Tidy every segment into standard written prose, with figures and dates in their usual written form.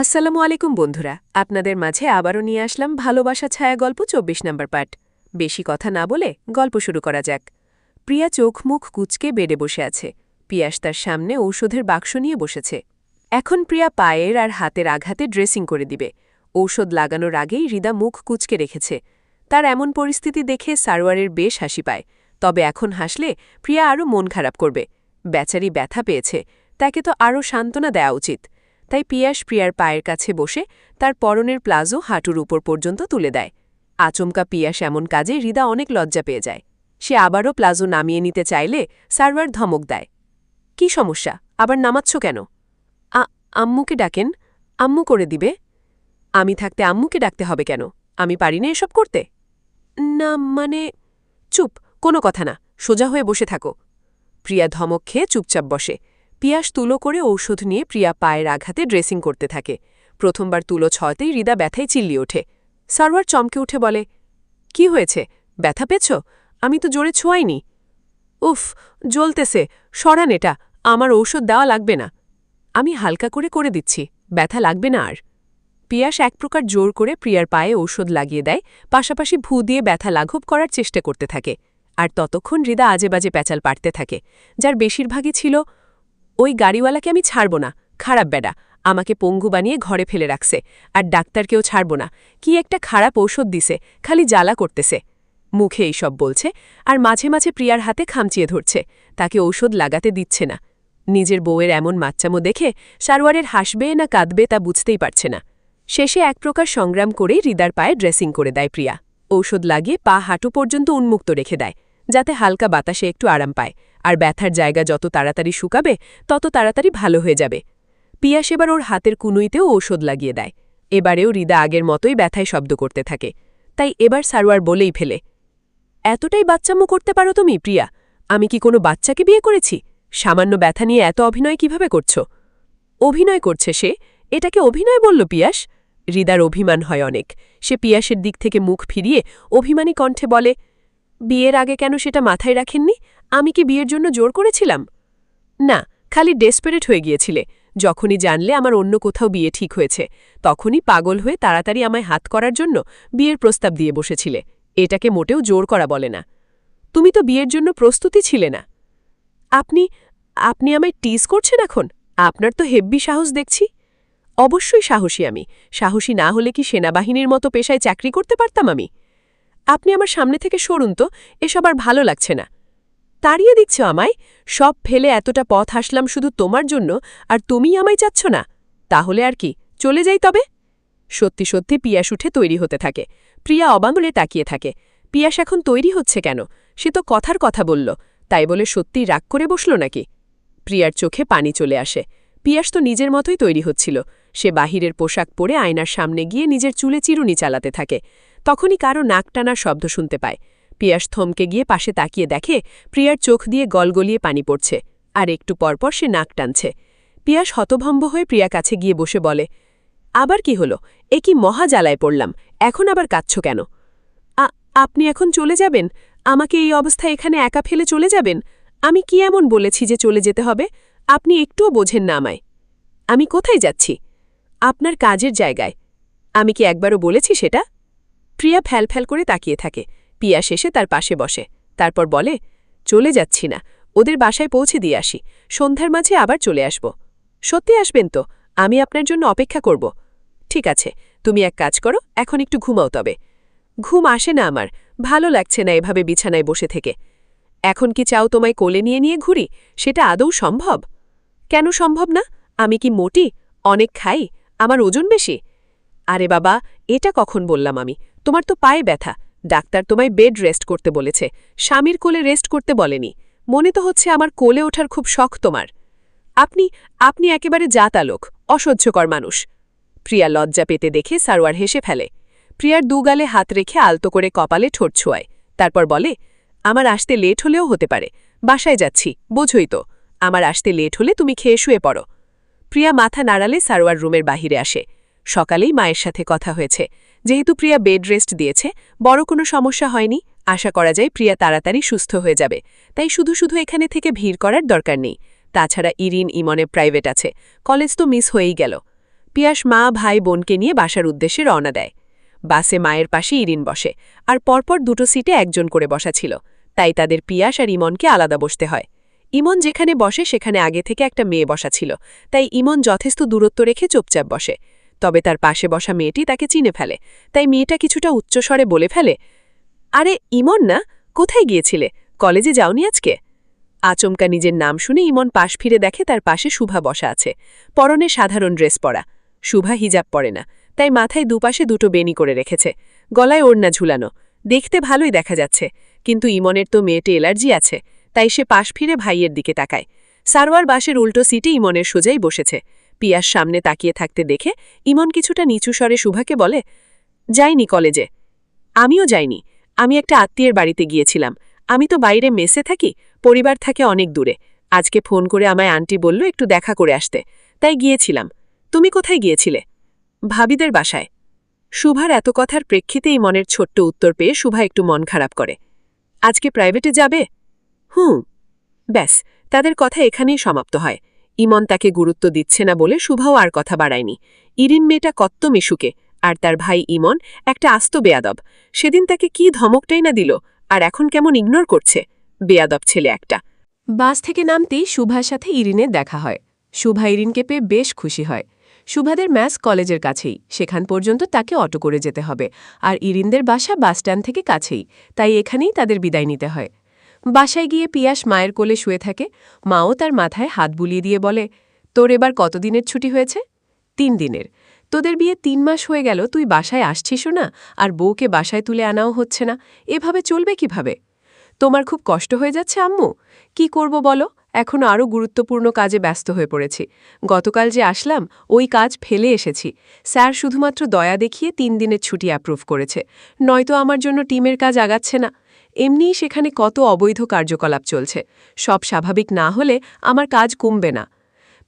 আসসালামু আলাইকুম বন্ধুরা, আপনাদের মাঝে আবারও নিয়ে আসলাম ভালোবাসা ছায়া গল্প ২৪ নম্বর পার্ট। বেশি কথা না বলে গল্প শুরু করা যাক। প্রিয়া চোখ মুখ কুঁচকে বেডে বসে আছে। পিয়াস তার সামনে ঔষধের বাক্স নিয়ে বসেছে। এখন প্রিয়া পায়ের আর হাতের আঘাতে ড্রেসিং করে দিবে। ঔষধ লাগানোর আগেই হৃদা মুখ কুঁচকে রেখেছে। তার এমন পরিস্থিতি দেখে সারোয়ারের বেশ হাসি পায়। তবে এখন হাসলে প্রিয়া আরও মন খারাপ করবে। বেচারি ব্যথা পেয়েছে, তাকে তো আরও সান্ত্বনা দেওয়া উচিত। তাই পিয়াস প্রিয়ার পায়ের কাছে বসে তার পরনের প্লাজো হাঁটুর উপর পর্যন্ত তুলে দেয়। আচমকা পিয়াস এমন কাজে হৃদা অনেক লজ্জা পেয়ে যায়। সে আবারও প্লাজো নামিয়ে নিতে চাইলে সার্ভার ধমক দেয়। কি সমস্যা, আবার নামাচ্ছ কেন? আম্মুকে ডাকেন, আম্মু করে দিবে। আমি থাকতে আম্মুকে ডাকতে হবে কেন? আমি পারি না এসব করতে। না মানে, চুপ, কোনো কথা না, সোজা হয়ে বসে থাকো। প্রিয়া ধমক খেয়ে চুপচাপ বসে। পিয়াস তুলো করে ঔষধ নিয়ে প্রিয়া পায়ের আঘাতে ড্রেসিং করতে থাকে। প্রথমবার তুলো ছয়তেই হৃদা ব্যথায় চিল্লিয়ে ওঠে। সার্ভার চমকে উঠে বলে, কি হয়েছে, ব্যথা পেয়েছ? আমি তো জোরে ছোঁয়াইনি। উফ, জ্বলতেছে, সরান এটা, আমার ঔষধ দেওয়া লাগবে না। আমি হালকা করে দিচ্ছি, ব্যথা লাগবে না আর। পিয়াস এক প্রকার জোর করে প্রিয়ার পায়ে ঔষধ লাগিয়ে দেয়, পাশাপাশি ভু দিয়ে ব্যথা লাঘব করার চেষ্টা করতে থাকে। আর ততক্ষণ হৃদা আজেবাজে প্যাচাল পাড়তে থাকে, যার বেশিরভাগই ছিল, ওই গাড়িওয়ালাকে আমি ছাড়ব না, খারাপ বেডা, আমাকে পঙ্গু বানিয়ে ঘরে ফেলে রাখছে, আর ডাক্তারকেও ছাড়ব না, কি একটা খারাপ ঔষধ দিছে, খালি জ্বালা করতেছে। মুখে এইসব বলছে, আর মাঝে মাঝে প্রিয়ার হাতে খামচিয়ে ধরছে, তাকে ঔষধ লাগাতে দিচ্ছে না। নিজের বউয়ের এমন মাচ্চামো দেখে সারোয়ারের হাসবে না কাঁদবে তা বুঝতেই পারছে না। শেষে এক প্রকার সংগ্রাম করেই হৃদার পায়ে ড্রেসিং করে দেয় প্রিয়া। ঔষধ লাগিয়ে পা হাঁটু পর্যন্ত উন্মুক্ত রেখে দেয়, যাতে হালকা বাতাসে একটু আরাম পায়, আর ব্যথার জায়গা যত তাড়াতাড়ি শুকাবে তত তাড়াতাড়ি ভালো হয়ে যাবে। পিয়াস এবার ওর হাতের কুনুইতেও ঔষধ লাগিয়ে দেয়। এবারেও হৃদা আগের মতোই ব্যথায় শব্দ করতে থাকে। তাই এবার সারোয়ার বলেই ফেলে, এতটাই বাচ্চামো করতে পারো তুমি প্রিয়া? আমি কি কোনো বাচ্চাকে বিয়ে করেছি? সামান্য ব্যথা নিয়ে এত অভিনয় কিভাবে করছ? অভিনয় করছে সে? এটাকে অভিনয় বলল পিয়াস? হৃদার অভিমান হয় অনেক। সে পিয়াসের দিক থেকে মুখ ফিরিয়ে অভিমানী কণ্ঠে বলে, বিয়ের আগে কেন সেটা মাথায় রাখেননি? আমি কি বিয়ের জন্য জোর করেছিলাম? না, খালি ডেসপারেট হয়ে গিয়েছিলে। যখনই জানলে আমার অন্য কোথাও বিয়ে ঠিক হয়েছে, তখনই পাগল হয়ে তাড়াতাড়ি আমায় হাত করার জন্য বিয়ের প্রস্তাব দিয়ে বসেছিলে। এটাকে মোটেও জোর করা বলে না। তুমি তো বিয়ের জন্য প্রস্তুতি ছিলে না। আপনি আপনি আমায় টিজ করছেন এখন? আপনার তো হেব্বি সাহস দেখছি। অবশ্যই সাহসী আমি। সাহসী না হলে কি সেনাবাহিনীর মতো পেশায় চাকরি করতে পারতাম আমি? আপনি আমার সামনে থেকে সরুন তো, এসব আর ভালো লাগছে না। তাড়িয়ে দিচ্ছ আমায়? সব ফেলে এতটা পথ হাসলাম শুধু তোমার জন্য, আর তুমিই আমায় চাচ্ছ না? তাহলে আর কি, চলে যাই তবে? সত্যি সত্যি পিয়াস উঠে তৈরি হতে থাকে। প্রিয়া অবাঙলে তাকিয়ে থাকে। পিয়াস এখন তৈরি হচ্ছে কেন? সে তো কথার কথা বলল, তাই বলে সত্যি রাগ করে বসল নাকি? প্রিয়ার চোখে পানি চলে আসে। পিয়াস তো নিজের মতোই তৈরি হচ্ছিল। সে বাহিরের পোশাক পরে আয়নার সামনে গিয়ে নিজের চুলে চিরুনি চালাতে থাকে। তখনই কারো নাক টানার শব্দ শুনতে পায়। পিয়াস থমকে গিয়ে পাশে তাকিয়ে দেখে প্রিয়ার চোখ দিয়ে গলগলিয়ে পানি পড়ছে, আর একটু পরপর সে নাক টানছে। পিয়াস হতভম্ব হয়ে প্রিয়া কাছে গিয়ে বসে বলে, আবার কি হলো? এ কি মহা জ্বালায় পড়লাম, এখন আবার কাঁদছ কেন? আপনি এখন চলে যাবেন? আমাকে এই অবস্থায় এখানে একা ফেলে চলে যাবেন? আমি কি এমন বলেছি যে চলে যেতে হবে? আপনি একটুও বোঝেন না আমায়। আমি কোথায় যাচ্ছি? আপনার কাজের জায়গায়। আমি কি একবারও বলেছি সেটা? প্রিয়া ফ্যাল করে তাকিয়ে থাকে। পিয়া শেষে তার পাশে বসে, তারপর বলে, চলে যাচ্ছি না, ওদের বাসায় পৌঁছে দিয়ে আসি, সন্ধ্যার মাঝে আবার চলে আসব। সত্যি আসবেন তো? আমি আপনার জন্য অপেক্ষা করব। ঠিক আছে, তুমি এক কাজ করো, এখন একটু ঘুমাও তবে। ঘুম আসে না আমার, ভালো লাগছে না এভাবে বিছানায় বসে থেকে। এখন কি চাও তোমায় কোলে নিয়ে নিয়ে ঘুরি? সেটা আদৌ সম্ভব? কেন সম্ভব না? আমি কি মোটি? অনেক খাই? আমার ওজন বেশি? আরে বাবা, এটা কখন বললাম আমি? তোমার তো পায়ে ব্যথা, ডাক্তার তোমায় বেড রেস্ট করতে বলেছে, স্বামীর কোলে রেস্ট করতে বলেনি। মনে তো হচ্ছে আমার কোলে ওঠার খুব শখ তোমার। আপনি আপনি একেবারে জাতালোক, অসহ্যকর মানুষ। প্রিয়া লজ্জা পেতে দেখে সারোয়ার হেসে ফেলে। প্রিয়ার দুগালে হাত রেখে আলতো করে কপালে ঠোঁট ছোঁয়ায়, তারপর বলে, আমার আসতে লেট হলেও হতে পারে, বাসায় যাচ্ছি, বোঝই তো। আমার আসতে লেট হলে তুমি খেয়ে শুয়ে পড়ো। প্রিয়া মাথা নাড়ালে সারোয়ার রুমের বাহিরে আসে। সকালেই মায়ের সাথে কথা হয়েছে। যেহেতু প্রিয়া বেড রেস্ট দিয়েছে, বড় কোনো সমস্যা হয়নি। আশা করা যায় প্রিয়া তাড়াতাড়ি সুস্থ হয়ে যাবে। তাই শুধু শুধু এখানে থেকে ভিড় করার দরকার নেই। তাছাড়া ইরিন ইমনে প্রাইভেট আছে, কলেজ তো মিস হয়েই গেল। পিয়াস মা ভাই বোনকে নিয়ে বাসার উদ্দেশ্যে রওনা দেয়। বাসে মায়ের পাশে ইরিন বসে, আর পরপর দুটো সিটে একজন করে বসা ছিল, তাই তাদের পিয়াস আর ইমনকে আলাদা বসতে হয়। ইমন যেখানে বসে সেখানে আগে থেকে একটা মেয়ে বসা ছিল, তাই ইমন যথেষ্ট দূরত্ব রেখে চুপচাপ বসে। তবে তার পাশে বসা মেয়েটি তাকে চিনে ফেলে, তাই মেয়েটা কিছুটা উচ্চস্বরে বলে ফেলে, আরে ইমন না, কোথায় গিয়েছিলে? কলেজে যাওনি আজকে? আচমকা নিজের নাম শুনে ইমন পাশ ফিরে দেখে তার পাশে শুভা বসা আছে, পরনে সাধারণ ড্রেস পরা। শুভা হিজাব পরে না, তাই মাথায় দুপাশে দুটো বেনি করে রেখেছে, গলায় ওড়না ঝুলানো। দেখতে ভালোই দেখা যাচ্ছে, কিন্তু ইমনের তো মেয়েটে অ্যালার্জি আছে, তাই সে পাশ ফিরে ভাইয়ের দিকে তাকায়। সারওয়ার বাসের উল্টো সিটে ইমনের সোজাই বসেছে। পিয়াস সামনে তাকিয়ে থাকতে দেখে ইমন কিছুটা নিচু স্বরে শুভাকে বলে, যাইনি কলেজে। আমিও যাইনি, আমি একটা আত্মীয়ের বাড়িতে গিয়েছিলাম। আমি তো বাইরে মেসে থাকি, পরিবার থাকে অনেক দূরে। আজকে ফোন করে আমায় আন্টি বলল একটু দেখা করে আসতে, তাই গিয়েছিলাম। তুমি কোথায় গিয়েছিলে? ভাবিদের বাসায়। শুভার এত কথার প্রেক্ষিতেই মনের ছোট্ট উত্তর পেয়ে শুভা একটু মন খারাপ করে। আজকে প্রাইভেটে যাবে? ব্যাস, তাদের কথা এখানেই সমাপ্ত হয়। ইমন তাকে গুরুত্ব দিচ্ছে না বলে শুভাও আর কথা বাড়ায়নি। ইরিন মেয়েটা কত্ত মিশুকে, আর তার ভাই ইমন একটা আস্ত বেয়াদব। সেদিন তাকে কি ধমকটাই না দিল, আর এখন কেমন ইগনোর করছে। বেয়াদব ছেলে একটা। বাস থেকে নামতেই শুভার সাথে ইরিনের দেখা হয়। শুভা ইরিনকে পেয়ে বেশ খুশি হয়। শুভাদের ম্যাস কলেজের কাছেই, সেখান পর্যন্ত তাকে অটো করে যেতে হবে, আর ইরিনদের বাসা বাসস্ট্যান্ড থেকে কাছেই, তাই এখানেই তাদের বিদায় নিতে হয়। বাসায় গিয়ে পিয়াস মায়ের কোলে শুয়ে থাকে। মাও তার মাথায় হাত বুলিয়ে দিয়ে বলে, তোর এবার কতদিনের ছুটি হয়েছে? 3 দিনের। তোদের বিয়ে 3 মাস হয়ে গেল, তুই বাসায় আসছিসও না, আর বউকে বাসায় তুলে আনাও হচ্ছে না। এভাবে চলবে কিভাবে? তোমার খুব কষ্ট হয়ে যাচ্ছে আম্মু? কি করব বলো, এখন আরও গুরুত্বপূর্ণ কাজে ব্যস্ত হয়ে পড়েছি। গতকাল যে আসলাম, ওই কাজ ফেলে এসেছি। স্যার শুধুমাত্র দয়া দেখিয়ে 3 দিনের ছুটি অ্যাপ্রুভ করেছে, নয়তো আমার জন্য টিমের কাজ আগাচ্ছে না। এমনিই সেখানে কত অবৈধ কার্যকলাপ চলছে, সব স্বাভাবিক না হলে আমার কাজ কমবে না।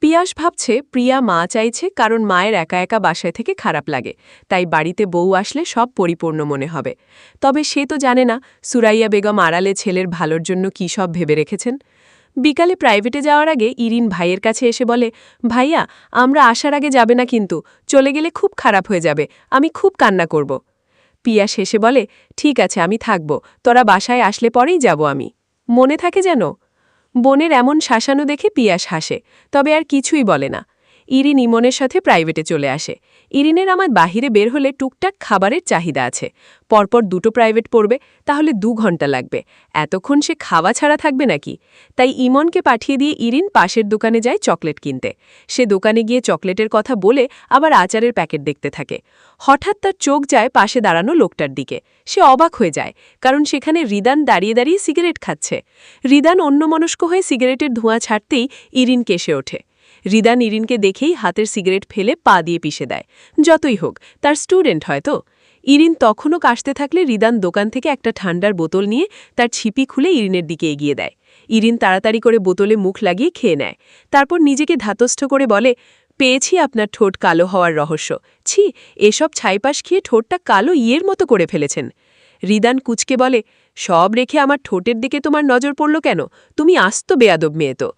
পিয়াস ভাবছে প্রিয়া মা চাইছে, কারণ মায়ের একা একা বাসায় থেকে খারাপ লাগে, তাই বাড়িতে বউ আসলে সব পরিপূর্ণ মনে হবে। তবে সে তো জানে না সুরাইয়া বেগম আড়ালে ছেলের ভালোর জন্য কী সব ভেবে রেখেছেন। বিকালে প্রাইভেটে যাওয়ার আগে ইরিন ভাইয়ের কাছে এসে বলে, ভাইয়া, আমরা আসার আগে যাবে না কিন্তু, চলে গেলে খুব খারাপ হয়ে যাবে, আমি খুব কান্না করব। পিয়াস হেসে বলে, ঠিক আছে, আমি থাকব, তোরা বাসায় আসলে পরেই যাব আমি। মনে থাকে যেন। বোনের এমন শাসানো দেখে পিয়াস হাসে, তবে আর কিছুই বলে না। ইরিন ইমনের সাথে প্রাইভেটে চলে আসে। ইরিনের আমার বাহিরে বের হলে টুকটাক খাবারের চাহিদা আছে। পরপর 2টো প্রাইভেট পড়বে, তাহলে 2 ঘন্টা লাগবে। এতক্ষণ সে খাওয়া ছাড়া থাকবে নাকি? তাই ইমনকে পাঠিয়ে দিয়ে ইরিন পাশের দোকানে যায় চকলেট কিনতে। সে দোকানে গিয়ে চকলেটের কথা বলে আবার আচারের প্যাকেট দেখতে থাকে। হঠাৎ তার চোখ যায় পাশে দাঁড়ানো লোকটার দিকে। সে অবাক হয়ে যায়, কারণ সেখানে রিদান দাঁড়িয়ে দাঁড়িয়ে সিগারেট খাচ্ছে। রিদান অন্যমনস্ক হয়ে সিগারেটের ধোঁয়া ছাড়তেই ইরিন কেসে ওঠে। রিদান ইরিনকে দেখেই হাতের সিগারেট ফেলে পা দিয়ে পিষে দেয়। যতই হোক, তার স্টুডেন্ট হয়তো। ইরিন তখনও কাশতে থাকলে রিদান দোকান থেকে একটা ঠান্ডার বোতল নিয়ে তার ছিপি খুলে ইরিনের দিকে এগিয়ে দেয়। ইরিন তাড়াতাড়ি করে বোতলে মুখ লাগিয়ে খেয়ে নেয়। তারপর নিজেকে ধাতস্থ করে বলে, পেয়েছি আপনার ঠোঁট কালো হওয়ার রহস্য। ছি, এসব ছাইপাশ খেয়ে ঠোঁটটা কালো ইয়ের মতো করে ফেলেছেন। রিদান কুচকে বলে, সব রেখে আমার ঠোঁটের দিকে তোমার নজর পড়ল কেন? তুমি আস্ত বেয়াদব মেয়ে তো।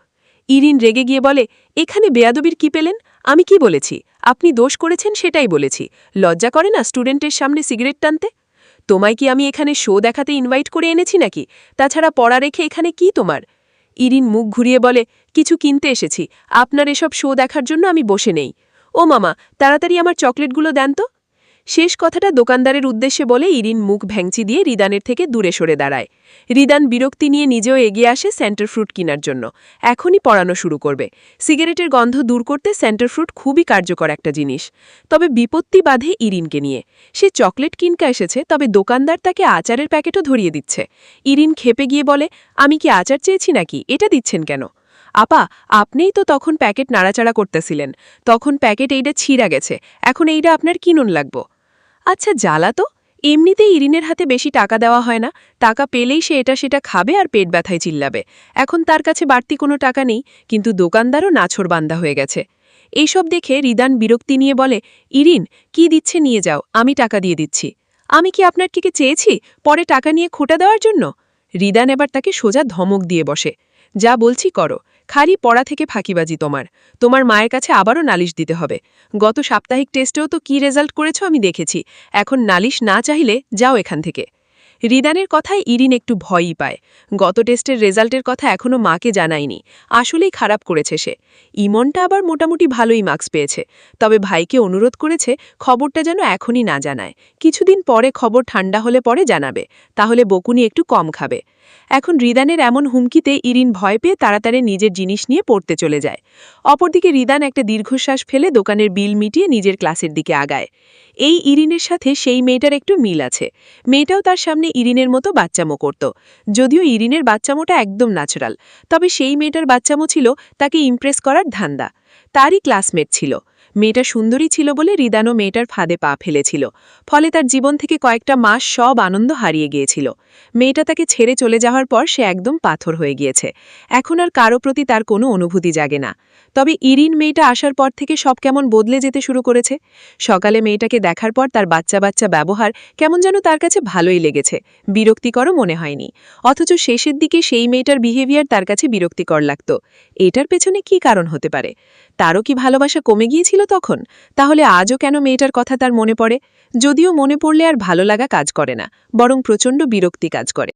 ইরিন রেগে গিয়ে বলে, এখানে বেয়াদবির কি পেলেন? আমি কি বলেছি? আপনি দোষ করেছেন সেটাই বলেছি। লজ্জা করে না স্টুডেন্টের সামনে সিগারেট টানতে? তোমায় কি আমি এখানে শো দেখাতে ইনভাইট করে এনেছি নাকি? তাছাড়া পড়া রেখে এখানে কি তোমার? ইরিন মুখ ঘুরিয়ে বলে, কিছু কিনতে এসেছি, আপনার এসব শো দেখার জন্য আমি বসে নেই। ও মামা, তাড়াতাড়ি আমার চকলেটগুলো দেন তো। শেষ কথাটা দোকানদারের উদ্দেশ্যে বলে ইরিন মুখ ভ্যাংচি দিয়ে রিদানের থেকে দূরে সরে দাঁড়ায়। রিদান বিরক্তি নিয়ে নিজেও এগিয়ে আসে সেন্টার ফ্রুট কেনার জন্য। এখনই পড়ানো শুরু করবে। সিগারেটের গন্ধ দূর করতে সেন্টার ফ্রুট খুবই কার্যকর একটা জিনিস। তবে বিপত্তি বাধে ইরিনকে নিয়ে। সে চকলেট কিনতে এসেছে, তবে দোকানদার তাকে আচারের প্যাকেটও ধরিয়ে দিচ্ছে। ইরিন খেপে গিয়ে বলে, আমি কি আচার চেয়েছি নাকি? এটা দিচ্ছেন কেন? আপা, আপনিই তো তখন প্যাকেট নাড়াচাড়া করতেছিলেন। তখন প্যাকেট এইটা ছিঁড়া গেছে, এখন এইটা আপনার কিনুন লাগবো। আচ্ছা, জ্বালা তো। এমনিতেই ইরিনের হাতে বেশি টাকা দেওয়া হয় না, টাকা পেলেই সে এটা সেটা খাবে আর পেট ব্যথায় চিল্লাবে। এখন তার কাছে বাড়তি কোনো টাকা নেই, কিন্তু দোকানদারও নাছোড়বান্দা হয়ে গেছে। এইসব দেখে রিদান বিরক্তি নিয়ে বলে, ইরিন, কি দিচ্ছে নিয়ে যাও, আমি টাকা দিয়ে দিচ্ছি। আমি কি আপনার থেকে চেয়েছি পরে টাকা নিয়ে খোটা দেওয়ার জন্য? রিদান এবার তাকে সোজা ধমক দিয়ে বসে, যা বলছি করো, খালি পড়া থেকে ফাঁকিবাজি তোমার। তোমার মায়ের কাছে আবারও নালিশ দিতে হবে। গত সাপ্তাহিক টেস্টেও তো কি রেজাল্ট করেছো আমি দেখেছি, এখন নালিশ না চাইলে যাও এখান থেকে। রিদানের কথায় ইরিন একটু ভয়ই পায়। গত টেস্টের রেজাল্টের কথা এখনও মাকে জানায়নি, আসলেই খারাপ করেছে সে। ইমনটা আবার মোটামুটি ভালোই মার্কস পেয়েছে, তবে ভাইকে অনুরোধ করেছে খবরটা যেন এখনই না জানায়, কিছুদিন পরে খবর ঠান্ডা হলে পরে জানাবে, তাহলে বকুনি একটু কম খাবে। এখন রিদানের এমন হুমকিতে ইরিন ভয় পেয়ে তাড়াতাড়ি নিজের জিনিস নিয়ে পড়তে চলে যায়। অপরদিকে রিদান একটা দীর্ঘশ্বাস ফেলে দোকানের বিল মিটিয়ে নিজের ক্লাসের দিকে আগায়। এই ইরিনের সাথে সেই মেয়েটার একটু মিল আছে। মেয়েটাও তার সামনে ইরিনের মতো বাচ্চামো করত, যদিও ইরিনের বাচ্চামোটা একদম ন্যাচারাল, তবে সেই মেয়েটার বাচ্চামো ছিল তাকে ইমপ্রেস করার ধান্দা। তারই ক্লাসমেট ছিল। মেয়েটা সুন্দরী ছিল বলে রিদানও মেয়েটার ফাঁদে পা ফেলেছিল, ফলে তার জীবন থেকে কয়েকটা মাস সব আনন্দ হারিয়ে গিয়েছিল। মেয়েটা তাকে ছেড়ে চলে যাওয়ার পর সে একদম পাথর হয়ে গিয়েছে, এখন আর কারো প্রতি তার কোনো অনুভূতি জাগে না। তবে ইরিন মেয়েটা আসার পর থেকে সব কেমন বদলে যেতে শুরু করেছে। সকালে মেয়েটাকে দেখার পর তার বাচ্চা বাচ্চা ব্যবহার কেমন যেন তার কাছে ভালোই লেগেছে, বিরক্তিকরও মনে হয়নি। অথচ শেষের দিকে সেই মেয়েটার বিহেভিয়ার তার কাছে বিরক্তিকর লাগত। এটার পেছনে কি কারণ হতে পারে? তারও কি ভালোবাসা কমে গিয়েছিল তখন? তাহলে আজও কেন মেয়েটার কথা তার মনে পড়ে? যদিও মনে পড়লে আর ভালো লাগা কাজ করে না, বরং প্রচণ্ড বিরক্তি কাজ করে।